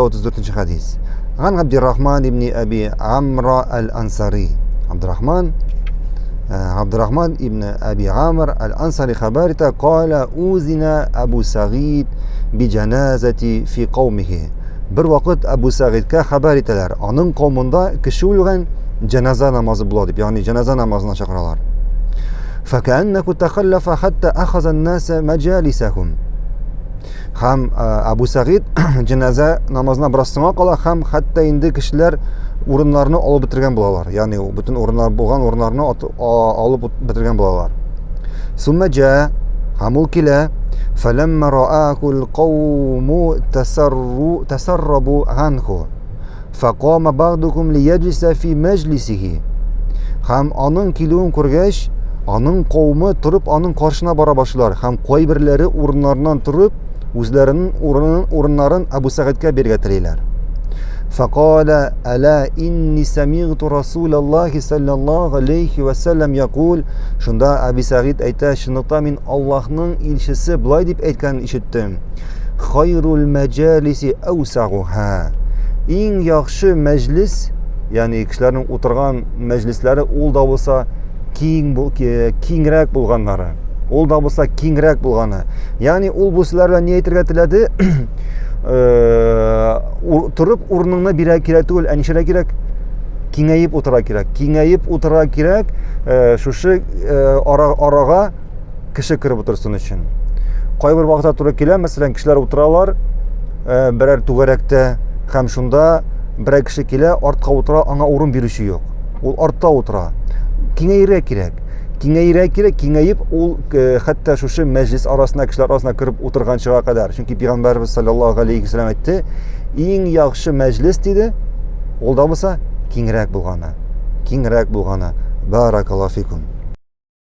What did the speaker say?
134 حديث عن عبد الرحمن بن أبي عمرو الأنصاري عبد الرحمن بن أبي عامر الأنصاري خبرته قال أوزن أبو سعيد بجنازة في قومه bir vaqt Abu Sa'idga xabar etdilar. Onun qavmida kishi o'lgan janoza namozi bo'ladi deb, ya'ni janoza namoziga chaqiradilar. Fakannahu takhallafa hatta akhadha an-nas majalisahum. Ham Abu Sa'id janoza namozidan biroz so'ng qola ham hatto endi kishilar o'rinlarini olib bitirgan bo'ladilar. Ya'ni butun o'rinlar bo'lgan o'rinlarni olib bitirgan bo'ladilar. Summa jaa hamul kila فلما رآه القوم تسربوا عنه فقام بعضهم ليجلس في مجلسه ham onun kiluun ko'rgach onun qavmi turib onun qarshısına bora başlar ham qo'y birlari o'rinlaridan turib o'zlarining o'rinlarini Abu Sa'idga bergatilar. فقال ألا إني سمعت رسول الله صلى الله عليه وسلم يقول شunda Abu Sa'id ayta şundan men Allohning elchisi bulay deb aytganini eshitdim. Xayrul majalisi awsa'uha. Eng yaxshi majlis, ya'ni kishilarning o'tirgan majlislari o'lda bo'lsa kengroq bo'lganlari. O'lda bo'lsa kengroq bo'lgani. Ya'ni ul bo'lsalar ne aytirgatiladi? Turib o'rningni bera kerak tugul, anishara kerak, kengayib o'tira kerak, shu oraga kishi kirib o'tirsin uchun. Qo'y bir vaqtda turib keladi, masalan, kishilar o'tiralar, biror to'garakda ham shunda bir kishi keladi, ortqa o'tira, anga o'rin berishi yo'q. U ortda o'tira. Kengayib ul hatto shu majlis orasida kishilar orasida kirib o'tirganchiga qadar. Chunki payg'ambarimiz sollallohu alayhi vasallam aytdi, eng yaxshi majlis dedi, o'lda bo'lsa kengroq bo'lgani. Barakallohu fikum.